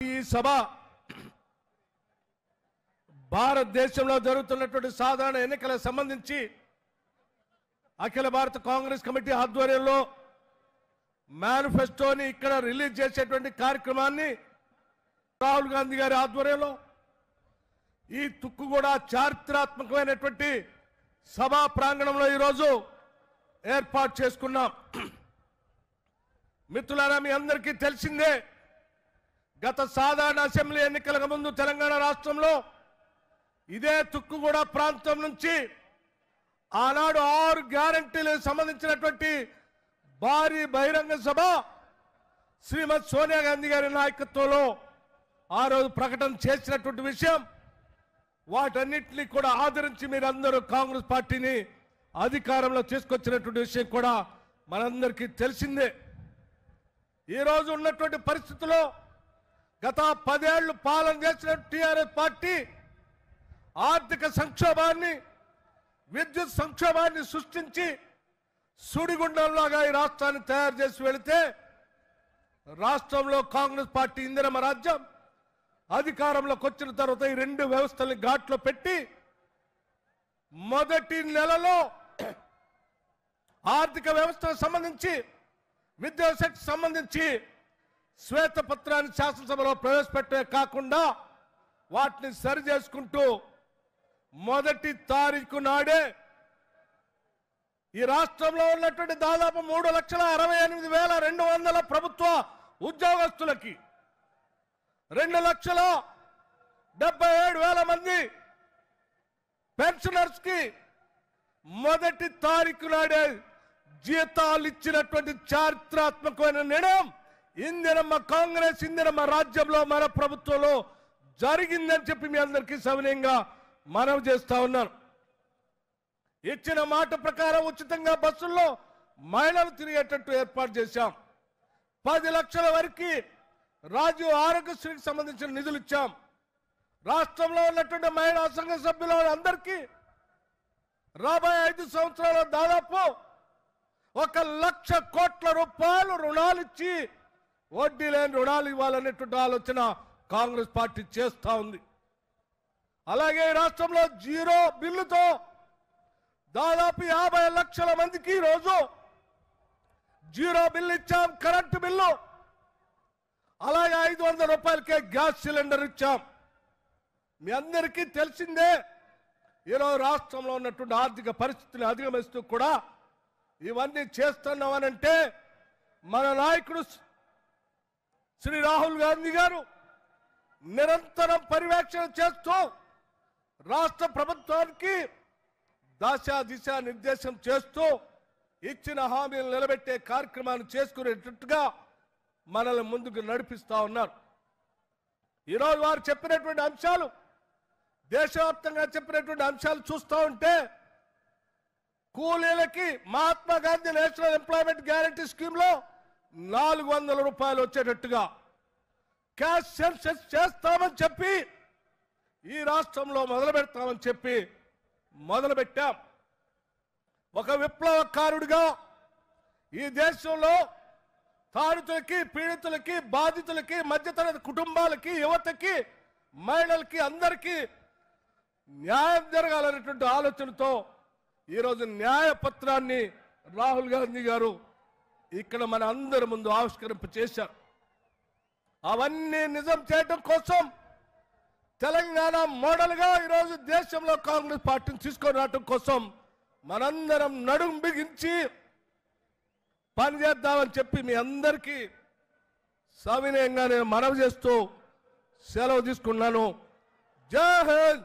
ఈ సభ భారతదేశంలో జరుగుతున్నటువంటి సాధారణ ఎన్నికలకు సంబంధించి అఖిల భారత కాంగ్రెస్ కమిటీ ఆధ్వర్యంలో మేనిఫెస్టోని ఇక్కడ రిలీజ్ చేసేటువంటి కార్యక్రమాన్ని రాహుల్ గాంధీ గారి ఆధ్వర్యంలో ఈ తుక్కుగూడ చారిత్రాత్మకమైనటువంటి సభా ప్రాంగణంలో ఈరోజు ఏర్పాటు చేసుకున్నాం. మిత్రులారా, మీ అందరికీ తెలిసిందే, గత సాధారణ అసెంబ్లీ ఎన్నికలకు ముందు తెలంగాణ రాష్ట్రంలో ఇదే తుక్కుగూడ ప్రాంతం నుంచి ఆనాడు 6 గ్యారంటీలకు సంబంధించినటువంటి భారీ బహిరంగ సభ శ్రీమతి సోనియా గాంధీ గారి నాయకత్వంలో ఆ రోజు ప్రకటన చేసినటువంటి విషయం, వాటన్నిటినీ కూడా ఆదరించి మీరందరూ కాంగ్రెస్ పార్టీని అధికారంలో తీసుకొచ్చినటువంటి విషయం కూడా మనందరికీ తెలిసిందే. ఈరోజు ఉన్నటువంటి పరిస్థితుల్లో గత 10 ఏళ్లు పాలన చేసిన టీఆర్ఎస్ పార్టీ ఆర్థిక సంక్షోభాన్ని, విద్యుత్ సంక్షోభాన్ని సృష్టించి సుడిగుండంలాగా ఈ రాష్ట్రాన్ని తయారు చేసి వెళితే రాష్ట్రంలో కాంగ్రెస్ పార్టీ ఇందిరమ్మ రాజ్యం అధికారంలోకి వచ్చిన తర్వాత ఈ 2 వ్యవస్థల్ని ఘాట్లో పెట్టి మొదటి నెలలో ఆర్థిక వ్యవస్థకు సంబంధించి, విద్యాశాఖకు సంబంధించి శ్వేతపత్రాన్ని శాసనసభలో ప్రవేశపెట్టే కాకుండా వాటిని సరి చేసుకుంటూ మొదటి తారీఖు నాడే ఈ రాష్ట్రంలో ఉన్నటువంటి దాదాపు 3,68,200 ప్రభుత్వ ఉద్యోగస్తులకి, 2,77,000 మంది పెన్షనర్స్ కి మొదటి తారీఖు నాడే జీతాలు ఇచ్చినటువంటి చారిత్రాత్మకమైన నిర్ణయం ఇందిరమ్మ కాంగ్రెస్, ఇందిరమ్మ రాజ్యంలో మన ప్రభుత్వంలో జరిగిందని చెప్పి మీ అందరికీ సవినయంగా మనవి చేస్తా ఉన్నాను. ఇచ్చిన మాట ప్రకారం ఉచితంగా బస్సుల్లో మహిళలు తిరిగేటట్టు ఏర్పాటు చేశాం. 10 లక్షల వరకు రాజీవ్ ఆరోగ్యశ్రీకి సంబంధించిన నిధులు ఇచ్చాం. రాష్ట్రంలో ఉన్నటువంటి మహిళా సంఘ సభ్యుల అందరికీ రాబోయే 5 సంవత్సరాల దాదాపు 1,00,000 కోట్ల రూపాయలు రుణాలు ఇచ్చి వడ్డీ లేని రుణాలు ఇవ్వాలనేటువంటి ఆలోచన కాంగ్రెస్ పార్టీ చేస్తా ఉంది. అలాగే రాష్ట్రంలో జీరో బిల్లుతో దాదాపు 50 లక్షల మందికి ఈరోజు జీరో బిల్లు ఇచ్చాం. కరెంటు బిల్లు, అలాగే 500 రూపాయలకే గ్యాస్ సిలిండర్ ఇచ్చాం. మీ అందరికీ తెలిసిందే, ఈరోజు రాష్ట్రంలో ఉన్నటువంటి ఆర్థిక పరిస్థితిని అధిగమిస్తూ కూడా ఇవన్నీ చేస్తున్నామనంటే మన నాయకుడు శ్రీ రాహుల్ గాంధీ గారు నిరంతరం పర్యవేక్షణ చేస్తూ రాష్ట్ర ప్రభుత్వానికి దిశ నిర్దేశం చేస్తూ ఇచ్చిన హామీలు నిలబెట్టే కార్యక్రమాన్ని చేసుకునేటట్టుగా మనల్ని ముందుకు నడిపిస్తా ఉన్నారు. ఈరోజు వారు చెప్పినటువంటి అంశాలు, దేశవ్యాప్తంగా చెప్పినటువంటి అంశాలు చూస్తూ ఉంటే కూలీలకి Mahatma Gandhi national employment guarantee scheme లో 400 రూపాయలు వచ్చేటట్టుగా క్యాష్ సెన్సెస్ చేస్తామని చెప్పి ఈ రాష్ట్రంలో మొదలు పెడతామని చెప్పి మొదలుపెట్టాం. ఒక విప్లవకారుడిగా ఈ దేశంలో తాడితులకి, పీడితులకి, బాధితులకి, మధ్యతరగతి కుటుంబాలకి, యువతకి, మహిళలకి అందరికీ న్యాయం జరగాలనేటువంటి ఆలోచనతో ఈరోజు న్యాయ పత్రాన్ని రాహుల్ గాంధీ గారు ఇక్కడ మన అందరి ముందు ఆవిష్కరింప చేశారు. అవన్నీ నిజం చేయడం కోసం తెలంగాణ మోడల్గా ఈరోజు దేశంలో కాంగ్రెస్ పార్టీని తీసుకొని రావడం కోసం మనందరం నడుం బిగించి పనిచేద్దామని చెప్పి మీ అందరికీ సవినయంగా నేను మనవి చేస్తూ సెలవు తీసుకున్నాను. జై హింద్.